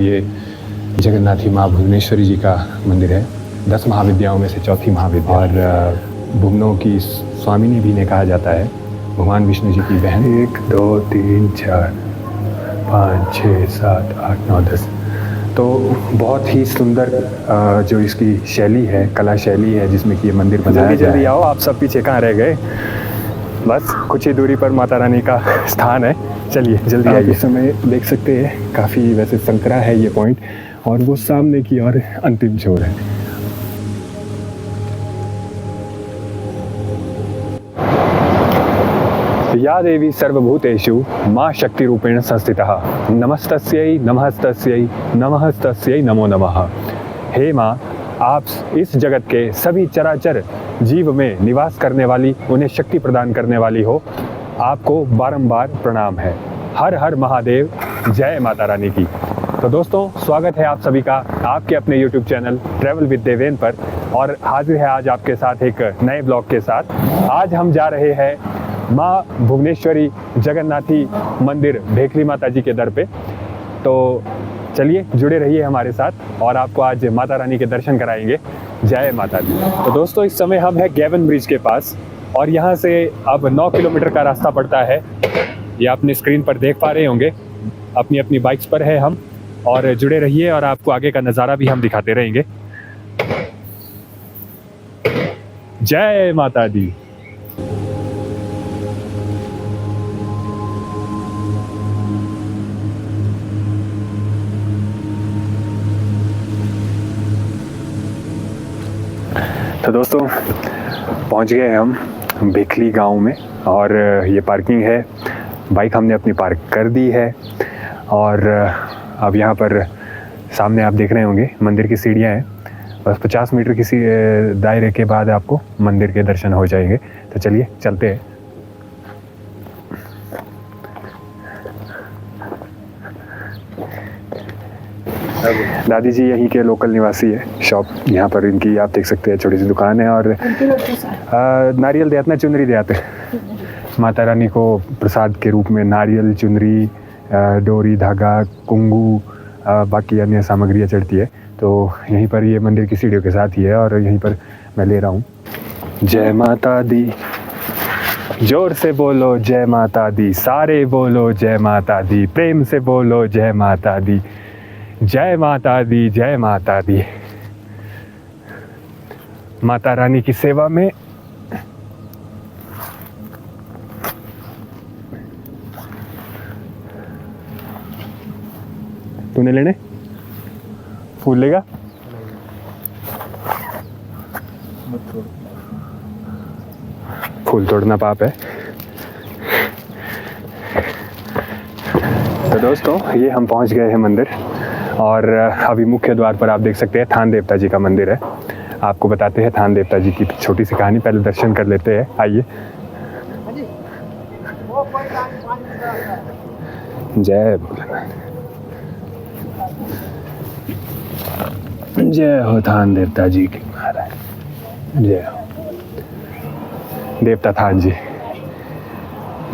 ये जगन्नाथी माँ भुवनेश्वरी जी का मंदिर है। 10 महाविद्याओं में से चौथी महाविद्या और भुवनों की स्वामिनी भी ने कहा जाता है। भगवान विष्णु जी की बहन। 1 2 3 4 5 6 7 8 9 10। तो बहुत ही सुंदर जो इसकी शैली है, कला शैली है जिसमें कि ये मंदिर बनाया गया है। जल्दी आओ, आप सब पीछे कहाँ रह गए। बस कुछ ही दूरी पर माता रानी का स्थान है। चलिए जल्दी आइए। इस समय देख सकते हैं काफ़ी वैसे संकरा है ये पॉइंट, और वो सामने की ओर अंतिम छोर है। या देवी सर्वभूतेषु माँ शक्ति रूपेण संस्थितः नमस्तस्यै नमस्तस्यै नमस्तस्यै नमो नमः। हे माँ, आप इस जगत के सभी चराचर जीव में निवास करने वाली, उन्हें शक्ति प्रदान करने वाली हो। आपको बारंबार प्रणाम है। हर हर महादेव, जय माता रानी की। तो दोस्तों, स्वागत है आप सभी का आपके अपने YouTube channel travel with Deven पर, और हाजिर है आज आपके साथ एक नए ब्लॉग के साथ। आज हम जा रहे हैं माँ भुवनेश्वरी जगन्नाथी मंदिर भेखली माता जी के दर पे। तो चलिए जुड़े रहिए हमारे साथ और आपको आज माता रानी के दर्शन कराएंगे। जय माता दी। तो दोस्तों, इस समय हम हैं गैवन ब्रिज के पास, और यहाँ से अब 9 किलोमीटर का रास्ता पड़ता है। ये आपने स्क्रीन पर देख पा रहे होंगे। अपनी अपनी बाइक्स पर है हम, और जुड़े रहिए और आपको आगे का नज़ारा भी हम दिखाते रहेंगे। जय माता दी। तो दोस्तों, पहुंच गए हम भेखली गांव में, और ये पार्किंग है। बाइक हमने अपनी पार्क कर दी है, और अब यहाँ पर सामने आप देख रहे होंगे मंदिर की सीढ़ियाँ हैं। बस 50 मीटर किसी दायरे के बाद आपको मंदिर के दर्शन हो जाएंगे। तो चलिए चलते हैं। दादी जी यहीं के लोकल निवासी है। शॉप यहाँ पर इनकी आप देख सकते हैं, छोटी सी दुकान है, और नारियल देते ना, चुनरी देते माता रानी को प्रसाद के रूप में। नारियल, चुनरी, डोरी, धागा, कुंगू, बाकी अन्य सामग्रियाँ चढ़ती है। तो यहीं पर ये मंदिर की सीढ़ियों के साथ ही है, और यहीं पर मैं ले रहा हूँ। जय माता दी, जोर से बोलो जय माता दी, सारे बोलो जय माता दी, प्रेम से बोलो जय माता दी। जय माता दी, जय माता दी। माता रानी की सेवा में तूने लेने फूल लेगा? फूल तोड़ना पाप है। तो दोस्तों, ये हम पहुंच गए हैं मंदिर, और अभी मुख्य द्वार पर आप देख सकते हैं थान देवता जी का मंदिर है। आपको बताते हैं थान देवता जी की छोटी सी कहानी। पहले दर्शन कर लेते हैं, आइए। जय भोलेनाथ। जय हो थान देवता जी की महाराज। जय हो देवता थान जी।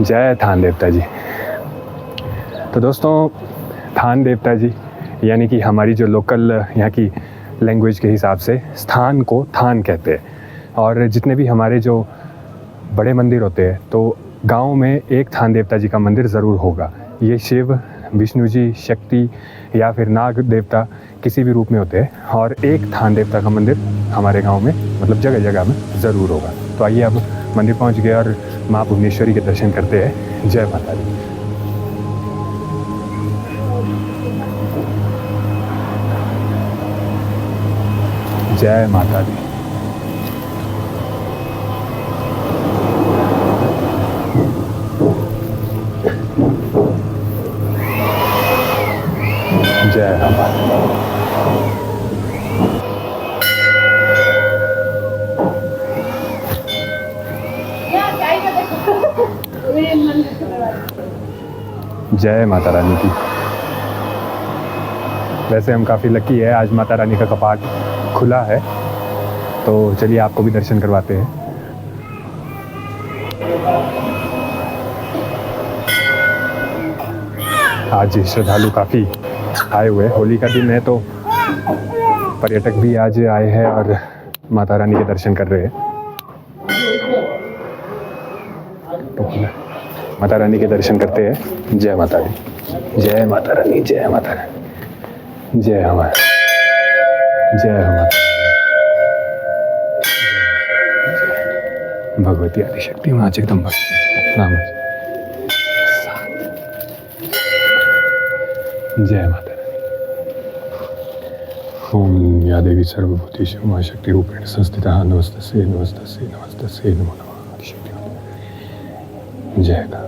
जय थान देवता जी। तो दोस्तों, थान देवता जी यानी कि हमारी जो लोकल यहाँ की लैंग्वेज के हिसाब से स्थान को थान कहते हैं। और जितने भी हमारे जो बड़े मंदिर होते हैं, तो गांव में एक थान देवता जी का मंदिर ज़रूर होगा। ये शिव, विष्णु जी, शक्ति या फिर नाग देवता किसी भी रूप में होते हैं, और एक थान देवता का मंदिर हमारे गांव में, मतलब जगह जगह में ज़रूर होगा। तो आइए अब मंदिर पहुंच गए और माँ भुवनेश्वरी के दर्शन करते हैं। जय माता दी। जय माता दी। जय माता। जय माता रानी की। वैसे हम काफ़ी लकी है, आज माता रानी का कपाट खुला है। तो चलिए आपको भी दर्शन करवाते हैं। आज श्रद्धालु काफ़ी आए हुए। होली का दिन है तो पर्यटक भी आज आए हैं और माता रानी के दर्शन कर रहे हैं। तो माता रानी के दर्शन करते हैं। जय माता दी, जय माता रानी, जय माता रानी, जय हमारा, जय हमारा भगवती आदिशक्ति माँ जगदम्बा नाम। जय माता रानी। ओम या देवी सर्वभूतेषु मां शक्ति रूपेण संस्थिता नमस्तस्यै नमस्तस्यै नमस्तस्यै नमो नमः आदिशक्ति। जय माता,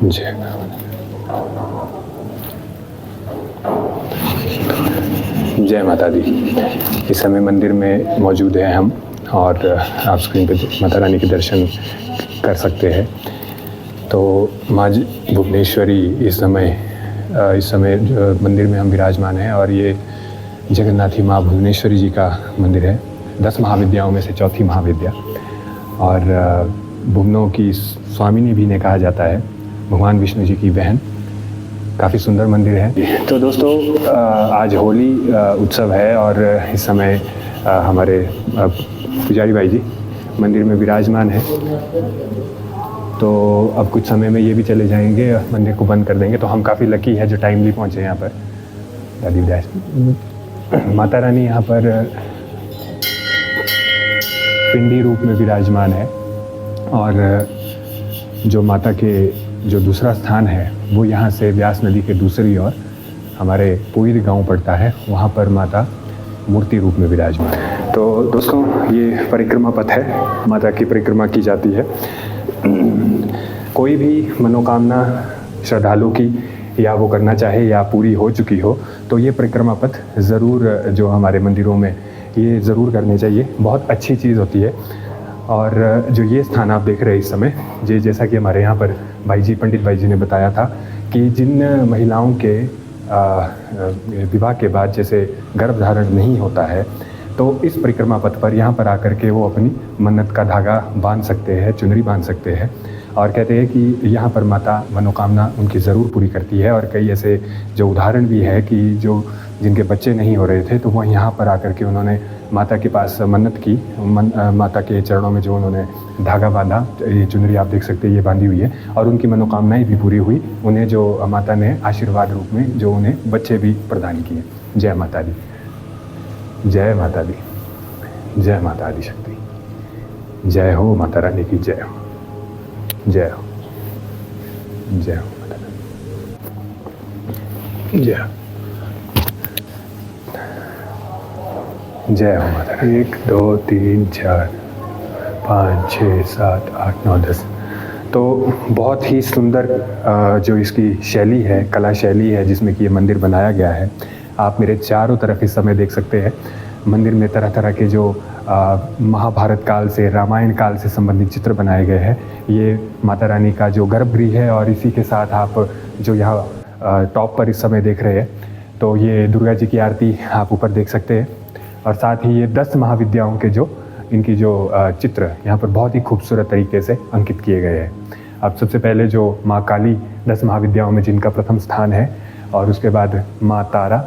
जय माता, जय माता दी। इस समय मंदिर में मौजूद हैं हम और आप स्क्रीन पर माता रानी के दर्शन कर सकते हैं। तो माँ भुवनेश्वरी इस समय मंदिर में हम विराजमान हैं और ये जगन्नाथी माँ भुवनेश्वरी जी का मंदिर है। 10 महाविद्याओं में से चौथी महाविद्या और भुवनों की स्वामिनी भी इन्हें कहा जाता है, भगवान विष्णु जी की बहन। काफ़ी सुंदर मंदिर है। तो दोस्तों आज होली उत्सव है और इस समय हमारे पुजारी भाई जी मंदिर में विराजमान है। तो अब कुछ समय में ये भी चले जाएंगे, मंदिर को बंद कर देंगे। तो हम काफ़ी लकी है जो टाइमली पहुँचे यहाँ पर। दादी विराज माता रानी यहाँ पर पिंडी रूप में विराजमान है और जो माता के जो दूसरा स्थान है वो यहाँ से व्यास नदी के दूसरी ओर हमारे पुईर गांव पड़ता है, वहाँ पर माता मूर्ति रूप में विराजमान है। तो दोस्तों ये परिक्रमा पथ है, माता की परिक्रमा की जाती है। कोई भी मनोकामना श्रद्धालु की या वो करना चाहे या पूरी हो चुकी हो तो ये परिक्रमा पथ ज़रूर जो हमारे मंदिरों में ये ज़रूर करने चाहिए। बहुत अच्छी चीज़ होती है। और जो ये स्थान आप देख रहे हैं इस समय, ये जैसा कि हमारे यहाँ पर पंडित भाई जी ने बताया था कि जिन महिलाओं के विवाह के बाद जैसे गर्भ धारण नहीं होता है तो इस परिक्रमा पथ पर यहाँ पर आकर के वो अपनी मन्नत का धागा बांध सकते हैं, चुनरी बांध सकते हैं। और कहते हैं कि यहाँ पर माता मनोकामना उनकी ज़रूर पूरी करती है। और कई ऐसे जो उदाहरण भी है कि जो जिनके बच्चे नहीं हो रहे थे तो वह यहाँ पर आकर के उन्होंने माता के पास मन्नत की, माता के चरणों में जो उन्होंने धागा बांधा, ये चुनरी आप देख सकते हैं ये बांधी हुई है और उनकी मनोकामनाएं भी पूरी हुई। उन्हें जो माता ने आशीर्वाद रूप में जो उन्हें बच्चे भी प्रदान किए। जय माता दी, जय माता दी, जय माता आदिशक्ति, जय हो माता रानी की जय हो, जय हो, जय हो माता रानी, जय हो, जय हो माता रानी। 1 2 3 4 5 6 7 8 9 10। तो बहुत ही सुंदर जो इसकी शैली है, कला शैली है जिसमें कि ये मंदिर बनाया गया है। आप मेरे चारों तरफ इस समय देख सकते हैं। मंदिर में तरह तरह के जो महाभारत काल से, रामायण काल से संबंधित चित्र बनाए गए हैं। ये माता रानी का जो गर्भगृह है और इसी के साथ आप जो यहाँ टॉप पर इस समय देख रहे हैं तो ये दुर्गा जी की आरती आप ऊपर देख सकते हैं। और साथ ही ये 10 महाविद्याओं के जो इनकी जो चित्र यहाँ पर बहुत ही खूबसूरत तरीके से अंकित किए गए हैं। अब सबसे पहले जो माँ काली 10 महाविद्याओं में जिनका प्रथम स्थान है और उसके बाद माँ तारा,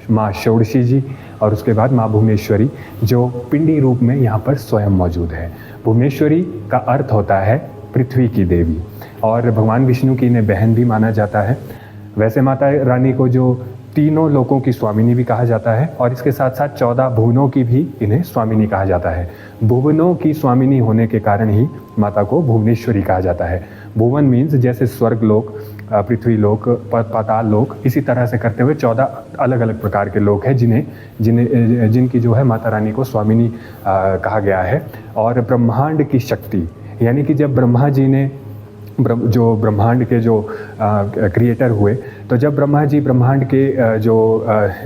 माँ षोडशी जी और उसके बाद माँ भुवनेश्वरी जो पिंडी रूप में यहाँ पर स्वयं मौजूद है। भुवनेश्वरी का अर्थ होता है पृथ्वी की देवी और भगवान विष्णु की इन्हें बहन भी माना जाता है। वैसे माता रानी को जो तीनों लोकों की स्वामिनी भी कहा जाता है और इसके साथ साथ 14 भुवनों की भी इन्हें स्वामिनी कहा जाता है। भुवनों की स्वामिनी होने के कारण ही माता को भुवनेश्वरी कहा जाता है। भुवन मीन्स जैसे स्वर्ग लोक, पृथ्वी लोक, पाताल लोक, इसी तरह से करते हुए 14 अलग अलग प्रकार के लोक हैं जिनकी जो है माता रानी को स्वामिनी कहा गया है। और ब्रह्मांड की शक्ति, यानी कि जब ब्रह्मा जी ने जो ब्रह्मांड के जो क्रिएटर हुए, तो जब ब्रह्मा जी ब्रह्मांड के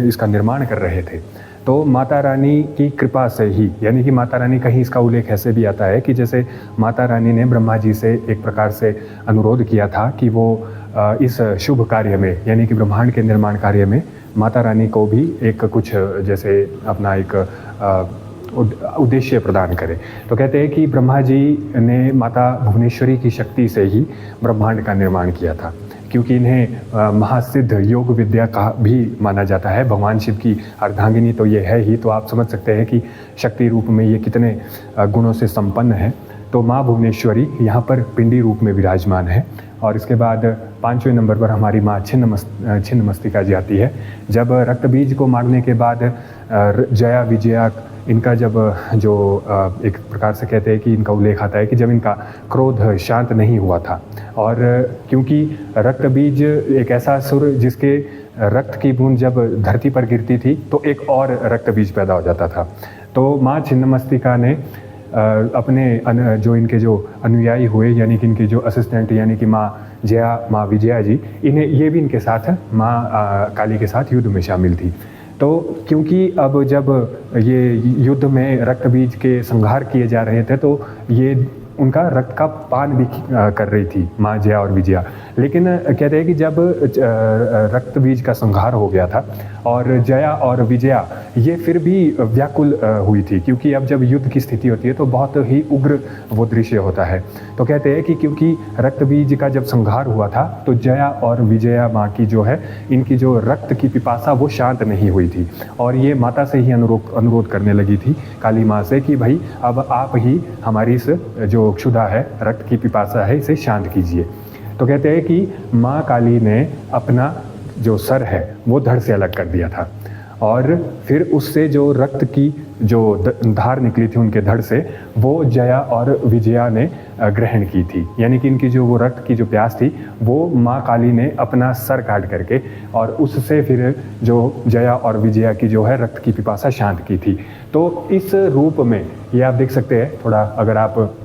इसका निर्माण कर रहे थे तो माता रानी की कृपा से ही, यानी कि माता रानी, कहीं इसका उल्लेख ऐसे भी आता है कि जैसे माता रानी ने ब्रह्मा जी से एक प्रकार से अनुरोध किया था कि वो इस शुभ कार्य में, यानी कि ब्रह्मांड के निर्माण कार्य में माता रानी को भी एक कुछ जैसे अपना एक उद्देश्य प्रदान करे। तो कहते हैं कि ब्रह्मा जी ने माता भुवनेश्वरी की शक्ति से ही ब्रह्मांड का निर्माण किया था, क्योंकि इन्हें महासिद्ध योग विद्या का भी माना जाता है। भगवान शिव की अर्धांगिनी तो ये है ही, तो आप समझ सकते हैं कि शक्ति रूप में ये कितने गुणों से संपन्न है। तो माँ भुवनेश्वरी यहाँ पर पिंडी रूप में विराजमान है। और इसके बाद 5वें नंबर पर हमारी माँ छिन्नमस्तिका जी आती है। जब रक्त बीज को मारने के बाद जया विजया इनका जब जो एक प्रकार से कहते हैं कि इनका उल्लेख आता है कि जब इनका क्रोध शांत नहीं हुआ था, और क्योंकि रक्त बीज एक ऐसा असुर जिसके रक्त की बूंद जब धरती पर गिरती थी तो एक और रक्त बीज पैदा हो जाता था। तो माँ छिन्नमस्तिका ने अपने जो इनके जो अनुयायी हुए, यानी कि इनके जो असिस्टेंट, यानी कि माँ जया, माँ विजया जी, इन्हें ये भी इनके साथ माँ काली के साथ युद्ध में शामिल थी। तो क्योंकि अब जब ये युद्ध में रक्त बीज के संहार किए जा रहे थे तो ये उनका रक्त का पान भी कर रही थी माँ जया और विजया। लेकिन कहते हैं कि जब रक्त बीज का संहार हो गया था और जया और विजया ये फिर भी व्याकुल हुई थी, क्योंकि अब जब युद्ध की स्थिति होती है तो बहुत ही उग्र वो दृश्य होता है। तो कहते हैं कि क्योंकि रक्त बीज का जब संहार हुआ था तो जया और विजया माँ की जो है, इनकी जो रक्त की पिपासा वो शांत नहीं हुई थी, और ये माता से ही अनुरोध करने लगी थी काली माँ से कि भाई अब आप ही हमारी इस जो क्षुधा है, रक्त की पिपासा है, इसे शांत कीजिए। तो कहते हैं कि माँ काली ने अपना जो सर है वो धड़ से अलग कर दिया था, और फिर उससे जो रक्त की जो धार निकली थी उनके धड़ से, वो जया और विजया ने ग्रहण की थी। यानी कि इनकी जो वो रक्त की जो प्यास थी वो माँ काली ने अपना सर काट करके और उससे फिर जो जया और विजया की जो है रक्त की पिपासा शांत की थी। तो इस रूप में ये आप देख सकते हैं, थोड़ा अगर आप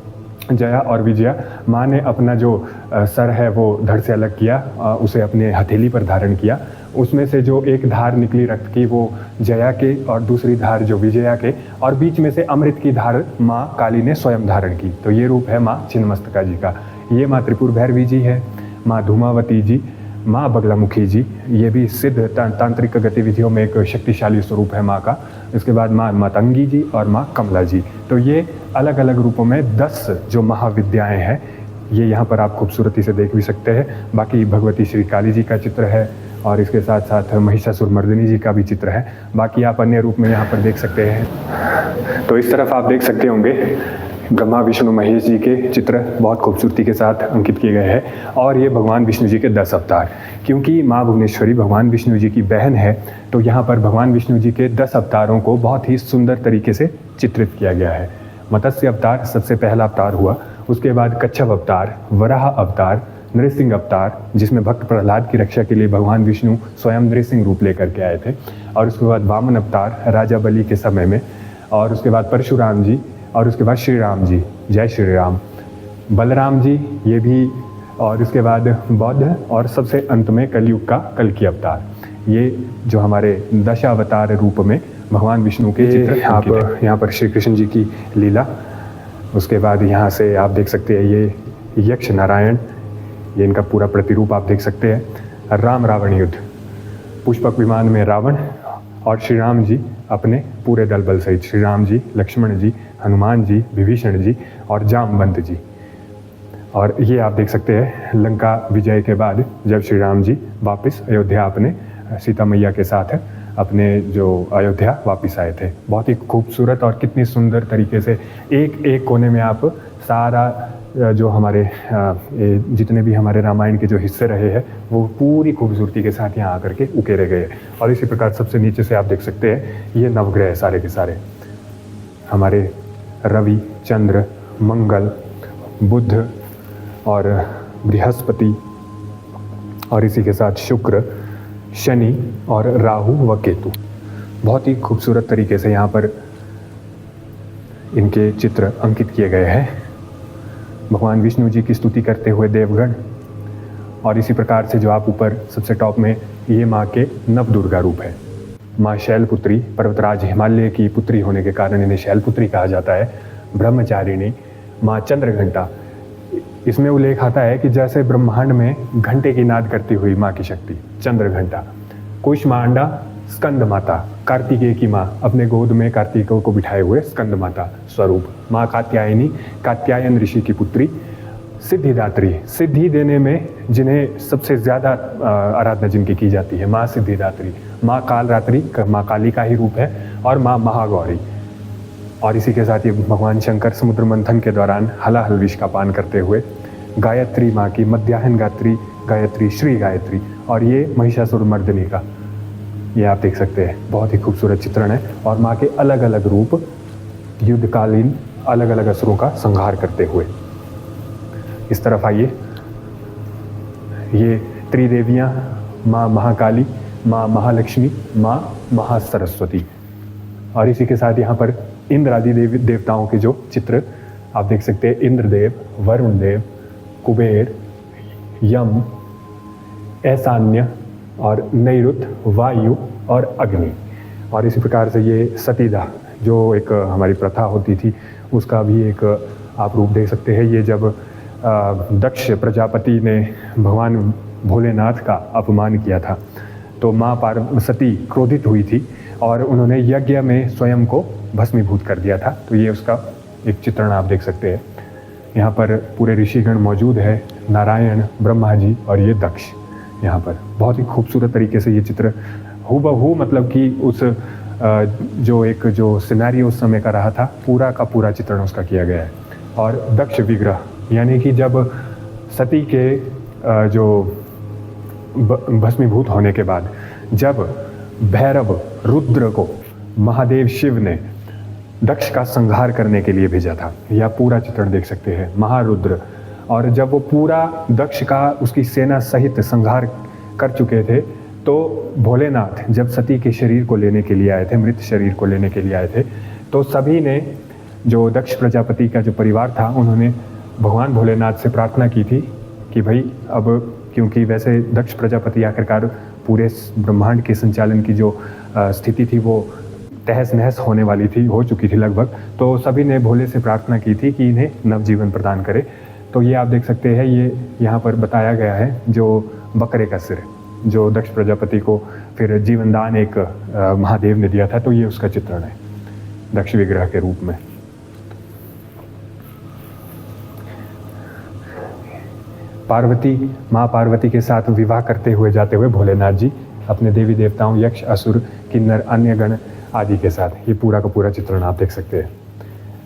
जया और विजया माँ ने अपना जो सर है वो धड़ से अलग किया, उसे अपने हथेली पर धारण किया। उसमें से जो एक धार निकली रक्त की वो जया के और दूसरी धार जो विजया के, और बीच में से अमृत की धार माँ काली ने स्वयं धारण की। तो ये रूप है माँ छिन्नमस्तिका जी का। ये माँ त्रिपुर भैरवी जी है, माँ धूमावती जी, माँ बगलामुखी जी, ये भी सिद्ध तांत्रिक गतिविधियों में एक शक्तिशाली स्वरूप है माँ का। इसके बाद माँ मतंगी जी और माँ कमला जी। तो ये अलग अलग रूपों में 10 जो महाविद्याएं हैं, ये यहाँ पर आप खूबसूरती से देख भी सकते हैं। बाकी भगवती श्री काली जी का चित्र है, और इसके साथ साथ महिषासुर मर्दिनी जी का भी चित्र है। बाकी आप अन्य रूप में यहाँ पर देख सकते हैं। तो इस तरफ आप देख सकते होंगे ब्रह्मा विष्णु महेश जी के चित्र बहुत खूबसूरती के साथ अंकित किए गए हैं, और ये भगवान विष्णु जी के 10 अवतार। क्योंकि माँ भुवनेश्वरी भगवान विष्णु जी की बहन है, तो यहाँ पर भगवान विष्णु जी के 10 अवतारों को बहुत ही सुंदर तरीके से चित्रित किया गया है। मत्स्य अवतार सबसे पहला अवतार हुआ, उसके बाद कच्छप अवतार, वराह अवतार, नृसिंह अवतार, जिसमें भक्त प्रहलाद की रक्षा के लिए भगवान विष्णु स्वयं नृसिंह रूप लेकर के आए थे, और उसके बाद वामन अवतार राजा बलि के समय में, और उसके बाद परशुराम जी, और उसके बाद श्री राम जी, जय श्री राम, बलराम जी ये भी, और उसके बाद बौद्ध, और सबसे अंत में कलयुग का कल्कि अवतार। ये जो हमारे दशावतार रूप में भगवान विष्णु के चित्र आप यहाँ पर श्री कृष्ण जी की लीला। उसके बाद यहाँ से आप देख सकते हैं ये यक्ष नारायण, ये इनका पूरा प्रतिरूप आप देख सकते हैं। राम रावण युद्ध, पुष्पक विमान में रावण और श्री राम जी अपने पूरे दल बल सहित, श्री राम जी, लक्ष्मण जी, हनुमान जी, विभीषण जी और जामवंत जी। और ये आप देख सकते हैं लंका विजय के बाद जब श्री राम जी वापस अयोध्या अपने सीता मैया के साथ अपने जो अयोध्या वापस आए थे। बहुत ही खूबसूरत और कितनी सुंदर तरीके से एक एक कोने में आप सारा जो हमारे जितने भी हमारे रामायण के जो हिस्से रहे हैं वो पूरी खूबसूरती के साथ यहाँ आकर के उकेरे गए। और इसी प्रकार सबसे नीचे से आप देख सकते हैं ये नवग्रह सारे के सारे, हमारे रवि, चंद्र, मंगल, बुध और बृहस्पति, और इसी के साथ शुक्र, शनि और राहु व केतु। बहुत ही खूबसूरत तरीके से यहाँ पर इनके चित्र अंकित किए गए हैं। भगवान विष्णु जी की स्तुति करते हुए देवगण, और इसी प्रकार से जो आप ऊपर सबसे टॉप में ये माँ के नव दुर्गा रूप है। माँ शैलपुत्री, पर्वतराज हिमालय की पुत्री होने के कारण इन्हें शैलपुत्री कहा जाता है। ब्रह्मचारिणी, माँ चंद्रघंटा, इसमें उल्लेख आता है कि जैसे ब्रह्मांड में घंटे की नाद करती हुई माँ की शक्ति चंद्रघंटा। कुष्मांडा स्कंद माता, कार्तिकेय की माँ, अपने गोद में कार्तिकेय को बिठाए हुए स्कंद माता स्वरूप। माँ कात्यायनी, कात्यायन ऋषि की पुत्री। सिद्धिदात्री, सिद्धि देने में जिन्हें सबसे ज़्यादा आराधना जिनकी की जाती है, माँ सिद्धिदात्री। माँ कालरात्रि, माँ काली का ही रूप है, और माँ महागौरी। और इसी के साथ ये भगवान शंकर समुद्र मंथन के दौरान हलाहल विष का पान करते हुए गायत्री माँ की, मध्याह्न गायत्री, गायत्री श्री गायत्री, और ये महिषासुर मर्दिनी का, ये आप देख सकते हैं। बहुत ही खूबसूरत चित्रण है। और माँ के अलग अलग रूप युद्धकालीन अलग अलग असुरों का संहार करते हुए। इस तरफ आइए, ये त्रिदेवियाँ, माँ महाकाली, माँ महालक्ष्मी, माँ महासरस्वती। और इसी के साथ यहाँ पर इंद्र आदि देवताओं के जो चित्र आप देख सकते हैं। इंद्रदेव, वरुण देव, कुबेर, यम, ऐशान्य और नैऋत्य, वायु और अग्नि। और इसी प्रकार से ये सतीदाह, जो एक हमारी प्रथा होती थी, उसका भी एक आप रूप देख सकते हैं। ये जब दक्ष प्रजापति ने भगवान भोलेनाथ का अपमान किया था, तो माँ पार्वती क्रोधित हुई थी और उन्होंने यज्ञ में स्वयं को भस्मीभूत कर दिया था। तो ये उसका एक चित्रण आप देख सकते हैं। यहाँ पर पूरे ऋषिगण मौजूद है, नारायण, ब्रह्मा जी और ये दक्ष। यहाँ पर बहुत ही खूबसूरत तरीके से ये चित्र हूबहू, मतलब कि उस जो सिनेरियो उस समय का रहा था, पूरा का पूरा चित्रण उसका किया गया है। और दक्ष विग्रह, यानी कि जब सती के जो भस्मीभूत होने के बाद जब भैरव रुद्र को महादेव शिव ने दक्ष का संहार करने के लिए भेजा था, यह पूरा चित्रण देख सकते हैं, महारुद्र। और जब वो पूरा दक्ष का उसकी सेना सहित संहार कर चुके थे, तो भोलेनाथ जब सती के शरीर को लेने के लिए आए थे, मृत शरीर को लेने के लिए आए थे, तो सभी ने, जो दक्ष प्रजापति का जो परिवार था, उन्होंने भगवान भोलेनाथ से प्रार्थना की थी कि भाई अब, क्योंकि वैसे दक्ष प्रजापति आखिरकार पूरे ब्रह्मांड के संचालन की जो स्थिति थी वो तहस नहस होने वाली थी, हो चुकी थी लगभग, तो सभी ने भोले से प्रार्थना की थी कि इन्हें नवजीवन प्रदान करे। तो ये आप देख सकते हैं, ये यहाँ पर बताया गया है, जो बकरे का सिर, जो दक्ष प्रजापति को फिर जीवन दान एक महादेव ने दिया था, तो ये उसका चित्रण है दक्ष विग्रह के रूप में। पार्वती, माँ पार्वती के साथ विवाह करते हुए जाते हुए भोलेनाथ जी अपने देवी देवताओं, यक्ष, असुर, किन्नर, अन्य गण आदि के साथ, ये पूरा का पूरा चित्रण आप देख सकते हैं।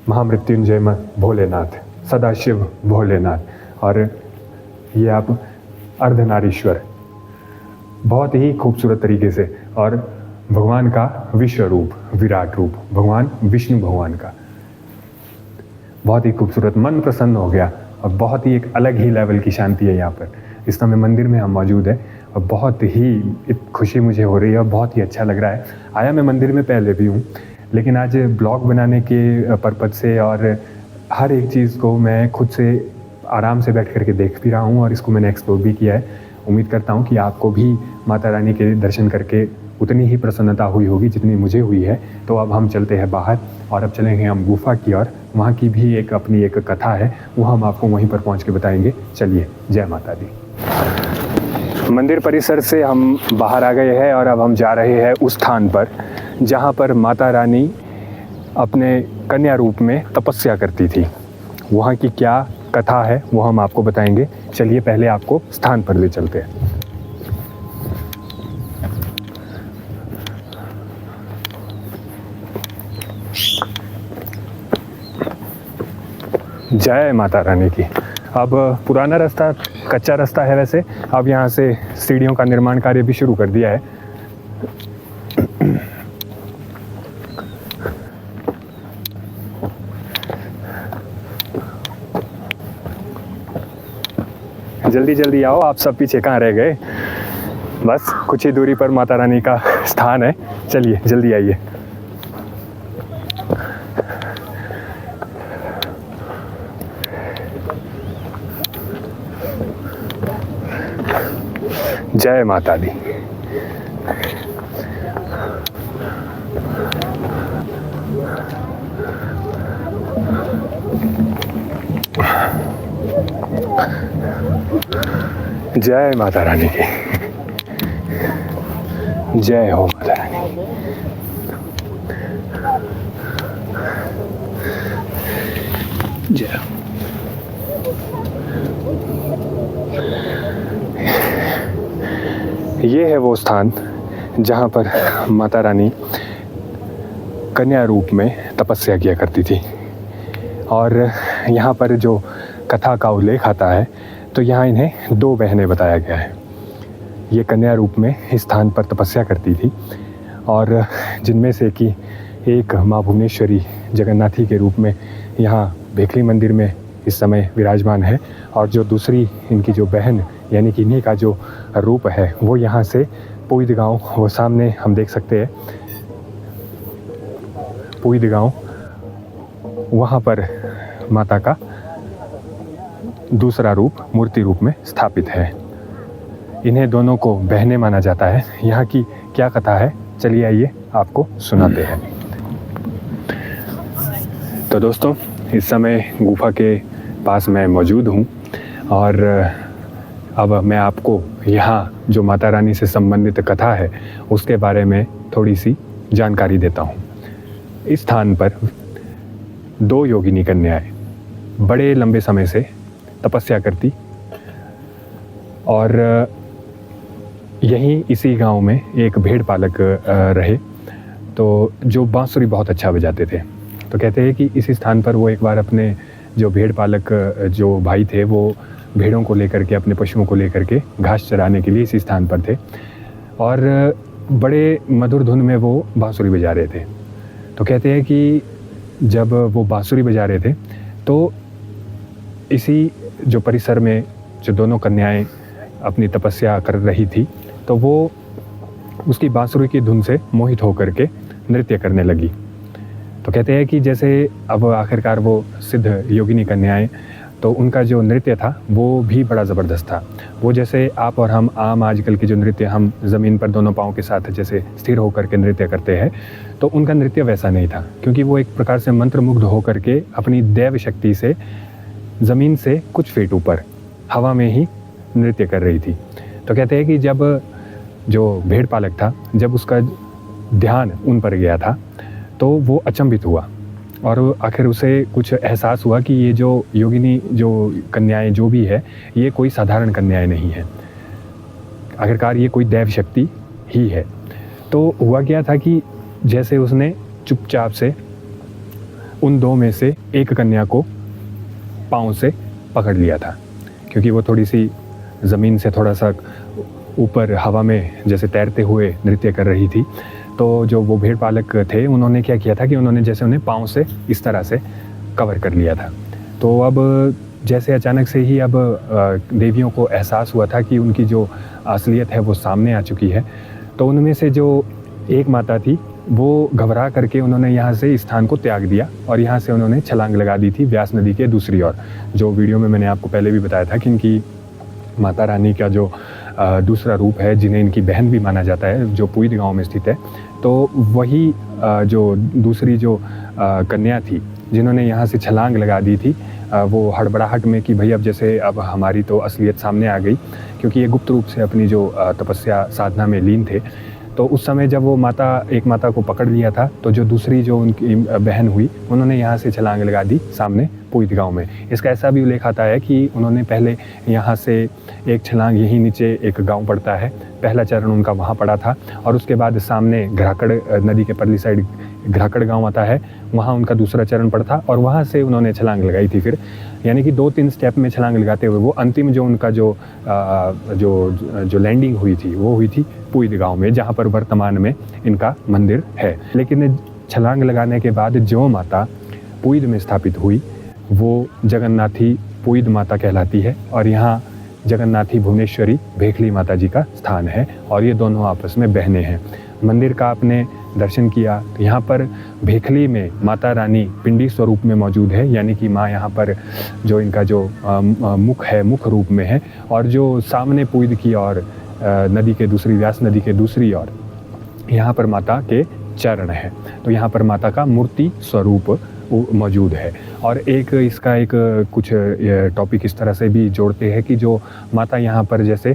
महामृत्युंजय भोलेनाथ, सदाशिव भोलेनाथ, और ये आप अर्धनारीश्वर, बहुत ही खूबसूरत तरीके से। और भगवान का विश्व रूप, विराट रूप, भगवान विष्णु भगवान का, बहुत ही खूबसूरत, मन प्रसन्न हो गया। और बहुत ही एक अलग ही लेवल की शांति है यहाँ पर। इस समय मंदिर में हम मौजूद हैं और बहुत ही खुशी मुझे हो रही है और बहुत ही अच्छा लग रहा है। आया मैं मंदिर में पहले भी हूँ, लेकिन आज ब्लॉग बनाने के पर्पज़ से और हर एक चीज़ को मैं खुद से आराम से बैठ करके देख भी रहा हूँ और इसको मैंने एक्सप्लोर भी किया है। उम्मीद करता हूँ कि आपको भी माता रानी के दर्शन करके उतनी ही प्रसन्नता हुई होगी जितनी मुझे हुई है। तो अब हम चलते हैं बाहर और अब चलेंगे हम गुफा की ओर। वहाँ की भी एक अपनी एक कथा है, वो हम आपको वहीं पर पहुँच के बताएंगे। चलिए, जय माता दी। मंदिर परिसर से हम बाहर आ गए हैं और अब हम जा रहे हैं उस स्थान पर जहाँ पर माता रानी अपने कन्या रूप में तपस्या करती थी। वहाँ की क्या कथा है वो हम आपको बताएंगे। चलिए पहले आपको स्थान पर ले चलते हैं। जय माता रानी की। अब पुराना रास्ता, कच्चा रास्ता है वैसे, अब यहाँ से सीढ़ियों का निर्माण कार्य भी शुरू कर दिया है। जल्दी जल्दी आओ, आप सब पीछे कहाँ रह गए। बस कुछ ही दूरी पर माता रानी का स्थान है। चलिए जल्दी आइए। जय माता दी। जय माता रानी की। जय हो माता रानी। जय। ये है वो स्थान जहाँ पर माता रानी कन्या रूप में तपस्या किया करती थी। और यहाँ पर जो कथा का उल्लेख आता है तो यहाँ इन्हें 2 बहनें बताया गया है। ये कन्या रूप में इस स्थान पर तपस्या करती थी और जिनमें से कि एक माँ भुवनेश्वरी जगन्नाथी के रूप में यहाँ भेखली मंदिर में इस समय विराजमान है, और जो दूसरी इनकी जो बहन यानी कि इन्हीं का जो रूप है वो यहाँ से पुईद गाँव, वो सामने हम देख सकते हैं पुईद गाँव, वहाँ पर माता का दूसरा रूप मूर्ति रूप में स्थापित है। इन्हें दोनों को बहनें माना जाता है। यहाँ की क्या कथा है, चलिए आइए आपको सुनाते हैं। तो दोस्तों, इस समय गुफा के पास मैं मौजूद हूँ और अब मैं आपको यहाँ जो माता रानी से संबंधित कथा है उसके बारे में थोड़ी सी जानकारी देता हूँ। इस स्थान पर 2 योगिनी कन्याएं बड़े लंबे समय से तपस्या करती और यहीं इसी गांव में एक भेड़ पालक रहे, तो जो बांसुरी बहुत अच्छा बजाते थे। तो कहते हैं कि इसी स्थान पर वो एक बार अपने जो भेड़ पालक जो भाई थे वो भेड़ों को लेकर के, अपने पशुओं को लेकर के घास चराने के लिए इसी स्थान पर थे और बड़े मधुर धुन में वो बांसुरी बजा रहे थे। तो कहते हैं कि जब वो बांसुरी बजा रहे थे तो इसी जो परिसर में जो दोनों कन्याएं अपनी तपस्या कर रही थी तो वो उसकी बांसुरी की धुन से मोहित होकर के नृत्य करने लगी। तो कहते हैं कि जैसे अब आखिरकार वो सिद्ध योगिनी कन्याएं, तो उनका जो नृत्य था वो भी बड़ा ज़बरदस्त था। वो जैसे आप और हम आम आजकल के जो नृत्य हम ज़मीन पर दोनों पाँव के साथ जैसे स्थिर होकर के नृत्य करते हैं, तो उनका नृत्य वैसा नहीं था, क्योंकि वो एक प्रकार से मंत्रमुग्ध होकर के अपनी दैव शक्ति से ज़मीन से कुछ फीट ऊपर हवा में ही नृत्य कर रही थी। तो कहते हैं कि जब जो भेड़ पालक था, जब उसका ध्यान उन पर गया था तो वो अचंभित हुआ और आखिर उसे कुछ एहसास हुआ कि ये जो योगिनी जो कन्याएं जो भी है, ये कोई साधारण कन्याएं नहीं है, आखिरकार ये कोई दैव शक्ति ही है। तो हुआ क्या था कि जैसे उसने चुपचाप से उन 2 में से एक कन्या को पाँव से पकड़ लिया था, क्योंकि वो थोड़ी सी ज़मीन से थोड़ा सा ऊपर हवा में जैसे तैरते हुए नृत्य कर रही थी। तो जो वो भेड़ पालक थे उन्होंने क्या किया था कि उन्होंने जैसे उन्हें पाँव से इस तरह से कवर कर लिया था। तो अब जैसे अचानक से ही अब देवियों को एहसास हुआ था कि उनकी जो असलियत है वो सामने आ चुकी है। तो उनमें से जो एक माता थी वो घबरा करके उन्होंने यहाँ से इस स्थान को त्याग दिया और यहाँ से उन्होंने छलांग लगा दी थी व्यास नदी के दूसरी ओर। जो वीडियो में मैंने आपको पहले भी बताया था कि इनकी माता रानी का जो दूसरा रूप है, जिन्हें इनकी बहन भी माना जाता है, जो पुईद गांव में स्थित है, तो वही जो दूसरी जो कन्या थी जिन्होंने यहाँ से छलांग लगा दी थी, वो हड़बड़ाहट में कि भाई अब जैसे अब हमारी तो असलियत सामने आ गई, क्योंकि ये गुप्त रूप से अपनी जो तपस्या साधना में लीन थे। तो उस समय जब वो एक माता को पकड़ लिया था, तो जो दूसरी जो उनकी बहन हुई उन्होंने यहाँ से छलांग लगा दी सामने पुईद गांव में। इसका ऐसा भी उल्लेख आता है कि उन्होंने पहले यहाँ से एक छलांग यहीं नीचे एक गांव पड़ता है, पहला चरण उनका वहाँ पड़ा था, और उसके बाद सामने घराकड़ नदी के परली साइड घराकड़ गांव आता है, वहाँ उनका दूसरा चरण पड़ा था और वहाँ से उन्होंने छलांग लगाई थी। फिर यानी कि 2-3 स्टेप में छलांग लगाते हुए वो अंतिम जो उनका जो लैंडिंग हुई थी वो हुई थी पुईद गांव में, जहाँ पर वर्तमान में इनका मंदिर है। लेकिन छलांग लगाने के बाद जो माता पुईद में स्थापित हुई वो जगन्नाथी पुईद माता कहलाती है, और यहाँ जगन्नाथी भुवनेश्वरी भेखली माता जी का स्थान है, और ये दोनों आपस में बहनें हैं। मंदिर का आपने दर्शन किया, यहाँ पर भेखली में माता रानी पिंडी स्वरूप में मौजूद है, यानी कि माँ यहाँ पर जो इनका जो मुख है, मुख रूप में है, और जो सामने पुईद की और नदी के दूसरी व्यास नदी के दूसरी ओर यहाँ पर माता के चरण है। तो यहाँ पर माता का मूर्ति स्वरूप मौजूद है। और इसका एक कुछ टॉपिक इस तरह से भी जोड़ते हैं कि जो माता यहाँ पर जैसे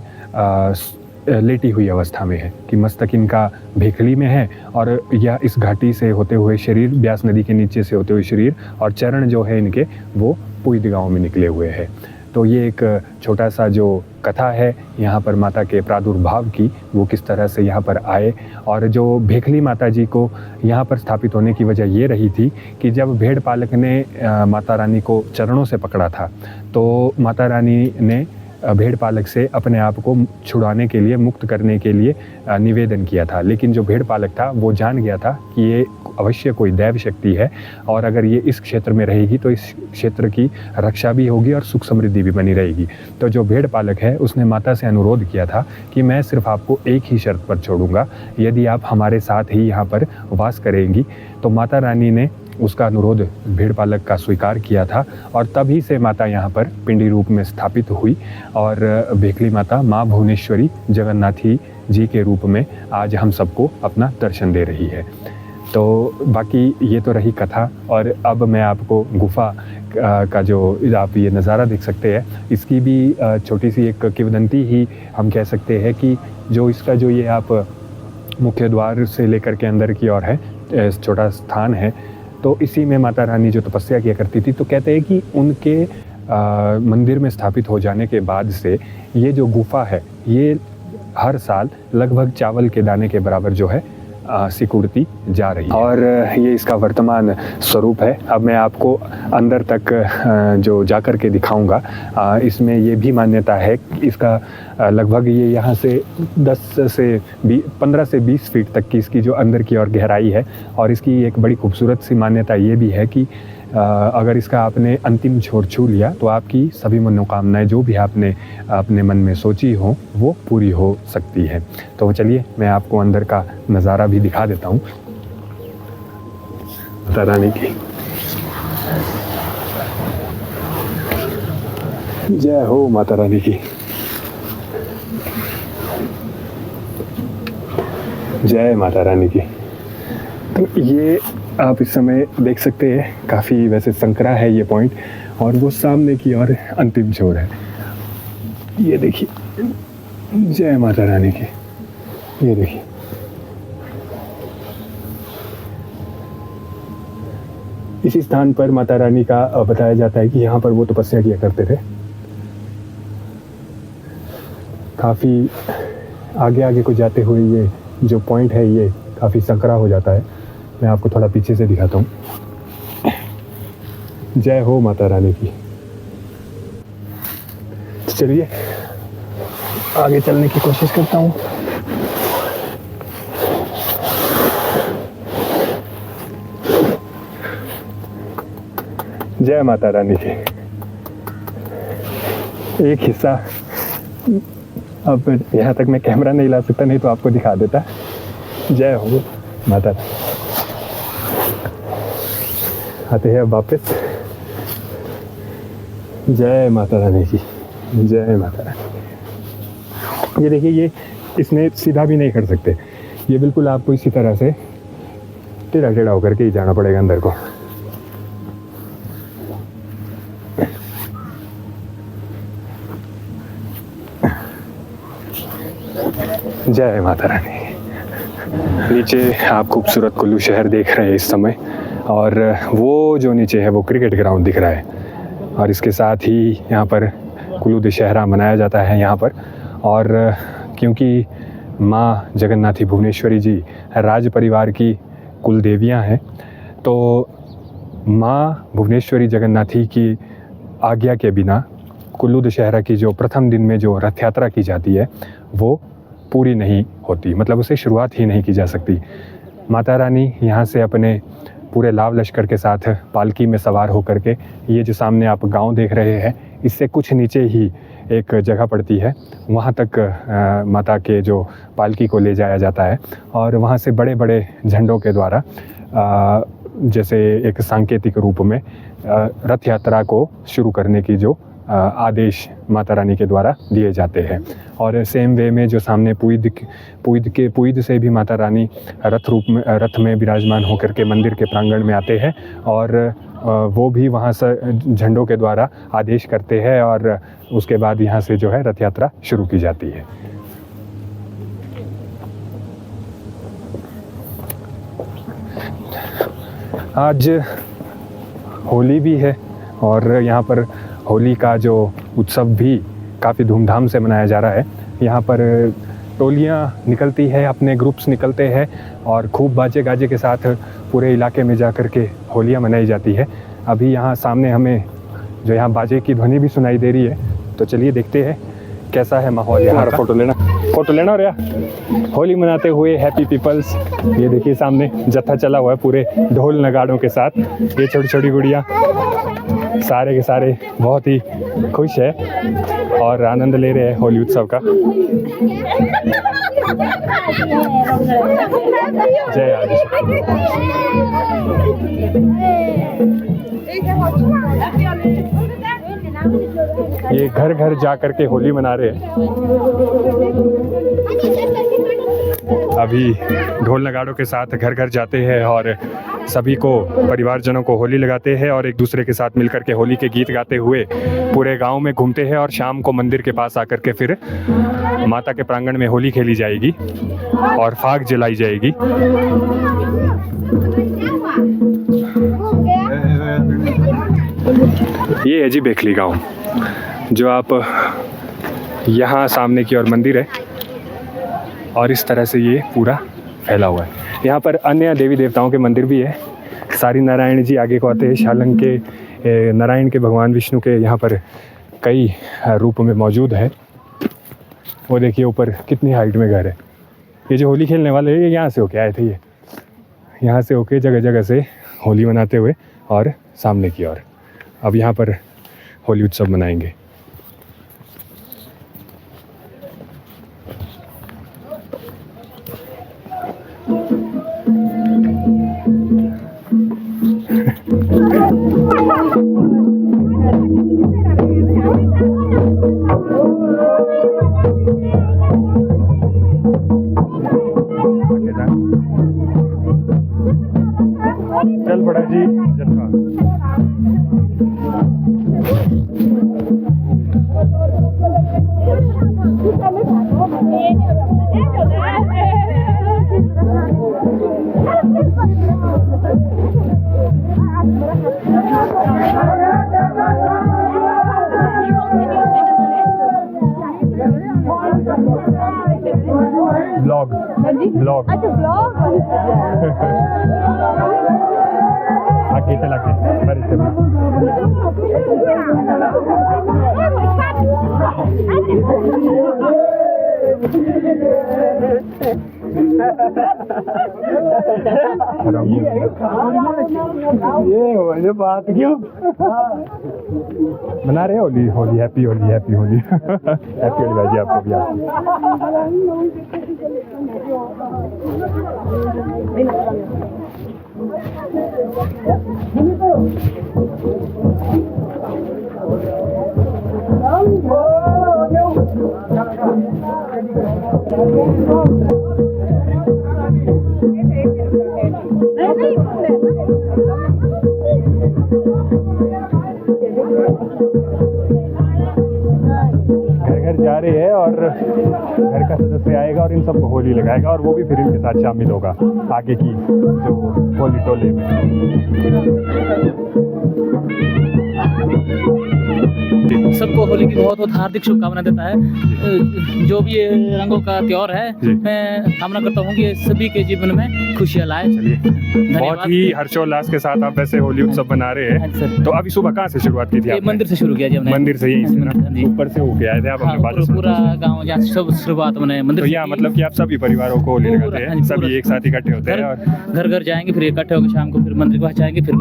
लेटी हुई अवस्था में है कि मस्तक इनका भेखली में है और यह इस घाटी से होते हुए शरीर, ब्यास नदी के नीचे से होते हुए शरीर और चरण जो है इनके वो पुईद गाँव में निकले हुए हैं। तो ये एक छोटा सा जो कथा है यहाँ पर माता के प्रादुर्भाव की, वो किस तरह से यहाँ पर आए। और जो भेखली माता जी को यहाँ पर स्थापित होने की वजह ये रही थी कि जब भेड़ पालक ने माता रानी को चरणों से पकड़ा था तो माता रानी ने भेड़ पालक से अपने आप को छुड़ाने के लिए, मुक्त करने के लिए निवेदन किया था। लेकिन जो भेड़ पालक था वो जान गया था कि ये अवश्य कोई दैव शक्ति है और अगर ये इस क्षेत्र में रहेगी तो इस क्षेत्र की रक्षा भी होगी और सुख समृद्धि भी बनी रहेगी। तो जो भेड़ पालक है उसने माता से अनुरोध किया था कि मैं सिर्फ आपको एक ही शर्त पर छोड़ूंगा, यदि आप हमारे साथ ही यहाँ पर वास करेंगी। तो माता रानी ने उसका अनुरोध भेड़ पालक का स्वीकार किया था और तभी से माता यहाँ पर पिंडी रूप में स्थापित हुई और भेखली माता माँ भुवनेश्वरी जगन्नाथी जी के रूप में आज हम सबको अपना दर्शन दे रही है। तो बाकी ये तो रही कथा और अब मैं आपको गुफा का जो आप ये नज़ारा देख सकते हैं, इसकी भी छोटी सी एक किंवदंती ही हम कह सकते हैं कि जो इसका जो ये आप मुख्य द्वार से लेकर के अंदर की ओर है छोटा स्थान है, तो इसी में माता रानी जो तपस्या किया करती थी। तो कहते हैं कि उनके मंदिर में स्थापित हो जाने के बाद से ये जो गुफा है ये हर साल लगभग चावल के दाने के बराबर जो है सिकुड़ती जा रही है और ये इसका वर्तमान स्वरूप है। अब मैं आपको अंदर तक जो जाकर के दिखाऊंगा। इसमें ये भी मान्यता है कि इसका लगभग ये यहाँ से 15 से 20 फीट तक की इसकी जो अंदर की ओर गहराई है और इसकी एक बड़ी खूबसूरत सी मान्यता ये भी है कि अगर इसका आपने अंतिम छोर छू लिया तो आपकी सभी मनोकामनाएं जो भी आपने अपने मन में सोची हो वो पूरी हो सकती है। तो चलिए मैं आपको अंदर का नज़ारा भी दिखा देता हूँ माता रानी की। जय हो माता रानी की, जय माता रानी की। तो ये आप इस समय देख सकते हैं काफ़ी वैसे संकरा है ये पॉइंट और वो सामने की ओर अंतिम छोर है। ये देखिए, जय माता रानी की। ये देखिए, इसी स्थान पर माता रानी का बताया जाता है कि यहाँ पर वो तपस्या किया करते थे। काफ़ी आगे आगे को जाते हुए ये जो पॉइंट है ये काफ़ी संकरा हो जाता है। मैं आपको थोड़ा पीछे से दिखाता हूँ। जय हो माता रानी की। चलिए आगे चलने की कोशिश करता हूँ। जय माता रानी की। एक हिस्सा अब यहाँ तक मैं कैमरा नहीं ला सकता, नहीं तो आपको दिखा देता। जय हो माता। आते हैं अब वापस। जय माता रानी की, जय माता रानी। ये देखिए, ये इसमें सीधा भी नहीं कर सकते, ये बिल्कुल आपको इसी तरह से टेढ़ा टेढ़ा होकर के ही जाना पड़ेगा अंदर को। जय माता रानी। नीचे आप खूबसूरत कुल्लू शहर देख रहे हैं इस समय और वो जो नीचे है वो क्रिकेट ग्राउंड दिख रहा है और इसके साथ ही यहाँ पर कुल्लू दशहरा मनाया जाता है यहाँ पर। और क्योंकि माँ जगन्नाथी भुवनेश्वरी जी राज परिवार की कुल देवियाँ हैं, तो माँ भुवनेश्वरी जगन्नाथी की आज्ञा के बिना कुल्लू दशहरा की जो प्रथम दिन में जो रथ यात्रा की जाती है वो पूरी नहीं होती, मतलब उसे शुरुआत ही नहीं की जा सकती। माता रानी यहाँ से अपने पूरे लाव लश्कर के साथ पालकी में सवार होकर के, ये जो सामने आप गांव देख रहे हैं इससे कुछ नीचे ही एक जगह पड़ती है, वहाँ तक माता के जो पालकी को ले जाया जाता है और वहाँ से बड़े बड़े झंडों के द्वारा जैसे एक सांकेतिक रूप में रथ यात्रा को शुरू करने की जो आदेश माता रानी के द्वारा दिए जाते हैं। और सेम वे में जो सामने पुईद से भी माता रानी रथ में विराजमान होकर के मंदिर के प्रांगण में आते हैं और वो भी वहाँ से झंडों के द्वारा आदेश करते हैं और उसके बाद यहाँ से जो है रथ यात्रा शुरू की जाती है। आज होली भी है और यहाँ पर होली का जो उत्सव भी काफ़ी धूमधाम से मनाया जा रहा है। यहाँ पर टोलियाँ निकलती है, अपने ग्रुप्स निकलते हैं और खूब बाजे गाजे के साथ पूरे इलाके में जा कर के होलियाँ मनाई जाती है। अभी यहाँ सामने हमें जो यहाँ बाजे की ध्वनि भी सुनाई दे रही है, तो चलिए देखते हैं कैसा है माहौल यहाँ का। फोटो लेना और यार होली मनाते हुए हैप्पी पीपल्स। ये देखिए सामने जत्था चला हुआ है पूरे ढोल नगाड़ों के साथ। ये छोटी छोटी गुड़िया सारे के सारे बहुत ही खुश है और आनंद ले रहे हैं होली उत्सव का। जय आदिशक्ति। ये घर घर जा कर के होली मना रहे हैं। अभी ढोल नगाड़ों के साथ घर घर जाते हैं और सभी को परिवारजनों को होली लगाते हैं और एक दूसरे के साथ मिलकर के होली के गीत गाते हुए पूरे गांव में घूमते हैं और शाम को मंदिर के पास आकर के फिर माता के प्रांगण में होली खेली जाएगी और फाग जलाई जाएगी। ये है जी बेखली गांव, जो आप यहाँ सामने की ओर मंदिर है और इस तरह से ये पूरा फैला हुआ है। यहाँ पर अन्य देवी देवताओं के मंदिर भी है। सारी नारायण जी आगे को आते हैं। शालंग के नारायण के भगवान विष्णु के यहाँ पर कई रूप में मौजूद है। वो देखिए ऊपर कितनी हाइट में घर है। ये जो होली खेलने वाले ये यहाँ से होके आए थे, ये यहाँ से होके जगह जगह से होली मनाते हुए और सामने की ओर अब यहाँ पर होली उत्सव मनाएंगे। चल बड़ा जी जत्था। ब्लॉग आगे चला के ये बात क्यों मना रहे Holi? Holi happy Holi happy Holi happy Holi भाई आपको भी। घर जा रहे हैं और घर का सदस्य आएगा और इन सबको होली लगाएगा और वो भी फिर इनके साथ शामिल होगा आगे की जो होली टोले में। सबको होली की बहुत बहुत हार्दिक शुभकामना देता है। जो भी ये रंगों का त्योहार है, मैं कामना करता हूँ कि सभी के जीवन में खुशियाँ लाए। चलिए, बहुत ही हर्षोल्लास के साथ आप वैसे होली उत्सव मना रहे हैं। तो अभी सुबह कहाँ से शुरुआत की थी आपने? मंदिर से शुरू किया जी हमने। मंदिर से ही ऊपर से होके आए थे आप? हाँ, पूरा गाँव यहाँ सब शुरुआत मैंने मंदिर। तो यहाँ मतलब कि आप सभी परिवारों को होली लगाते हैं, सभी एक साथ इकट्ठे होते हैं और घर घर जाएंगे, फिर इकट्ठे होकर शाम को फिर मंदिर के पास जाएंगे, फिर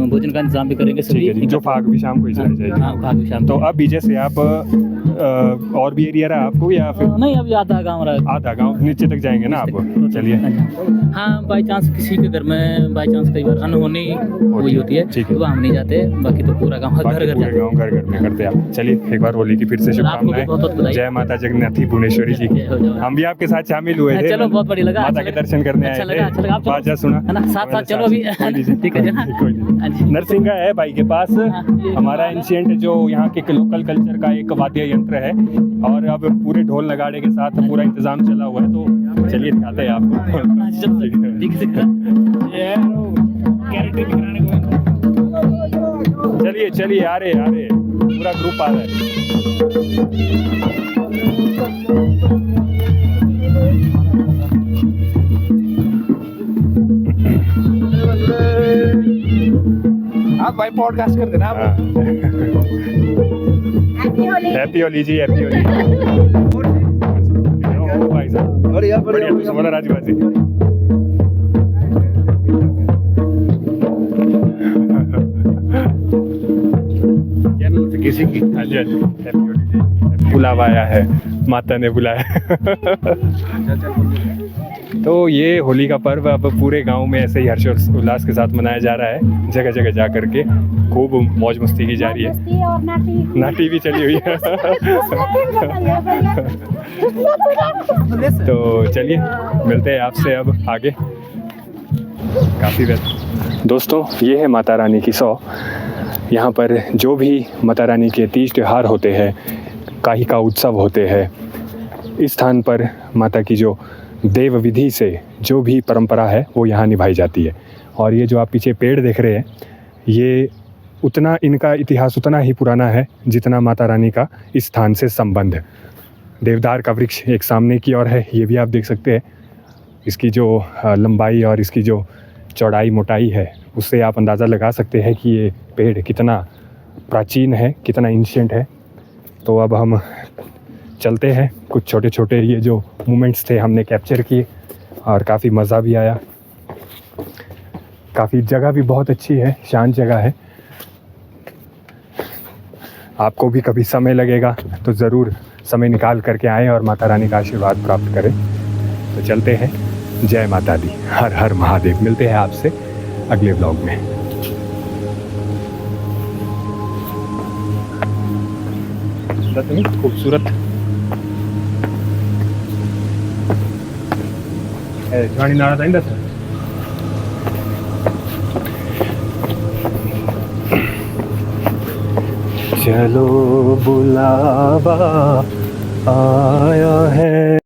भोजन का इंतजाम भी करेंगे सभी। जो फाग भी शाम को ही चलाई जाएगी। तो अभी जैसे आप और भी एरिया रहा आपको या फिर नहीं? अभी आधा गाँव रहा। आधा गाँव नीचे तक जाएंगे ना आप? चलिए। हाँ, बाई चांस किसी के घर में बाई चांस कई बार अनहोनी हुई होती है तो वहाँ हम नहीं जाते, बाकी तो पूरा गाँव घर घर में करते हैं आप। चलिए, एक बार होली की फिर से शुभकामनाएं। जय माता जगन्नाथी भुवनेश्वरी जी की। हम भी आपके साथ शामिल हुए थे। चलो, बहुत बढ़िया लगा। माता के दर्शन करने आए थे। बाजा सुना साथ साथ। चलो अभी ठीक है। नरसिंगा है भाई के पास, हमारा एंशिएंट जो यहाँ के लोकल कल्चर का एक वाद्य यंत्र है और अब पूरे ढोल नगाड़े के साथ पूरा इंतजाम चला हुआ है। तो चलिए दिखाते हैं आपको। कैरेक्टर भी कराने को है। चलिए चलिए, आ रहे पूरा ग्रुप आ रहा है। आप भाई पॉडकास्ट कर देना आप। हैप्पी होली जी, हैप्पी होली। भाई साहब बढ़िया बढ़िया, तू समझ राजू बाजी। किसी की हाँ जी हाँ जी, हैप्पी होली जी। बुलावा आया है, माता ने बुलाया। तो ये होली का पर्व अब पूरे गांव में ऐसे ही हर्ष उल्लास के साथ मनाया जा रहा है। जगह जगह जा करके खूब मौज मस्ती की जा रही है। और नाटी भी चली हुई है। तो चलिए मिलते हैं आपसे अब आगे। काफ़ी व्यस्त दोस्तों, ये है माता रानी की 100। यहाँ पर जो भी माता रानी के तीज त्यौहार होते हैं, काही का उत्सव होते हैं, इस स्थान पर माता की जो देव विधि से जो भी परंपरा है वो यहाँ निभाई जाती है। और ये जो आप पीछे पेड़ देख रहे हैं, ये उतना इनका इतिहास उतना ही पुराना है जितना माता रानी का इस स्थान से संबंध। देवदार का वृक्ष एक सामने की ओर है, ये भी आप देख सकते हैं। इसकी जो लंबाई और इसकी जो चौड़ाई मोटाई है, उससे आप अंदाज़ा लगा सकते हैं कि ये पेड़ कितना प्राचीन है, कितना एंशिएंट है। तो अब हम चलते हैं। कुछ छोटे छोटे ये जो मोमेंट्स थे हमने कैप्चर किए और काफ़ी मज़ा भी आया। काफ़ी जगह भी बहुत अच्छी है, शांत जगह है। आपको भी कभी समय लगेगा तो ज़रूर समय निकाल करके आएँ और माता रानी का आशीर्वाद प्राप्त करें। तो चलते हैं। जय माता दी, हर हर महादेव। मिलते हैं आपसे अगले व्लॉग में। खूबसूरत जानी नारा था इंदा चलो बुलावा आया है।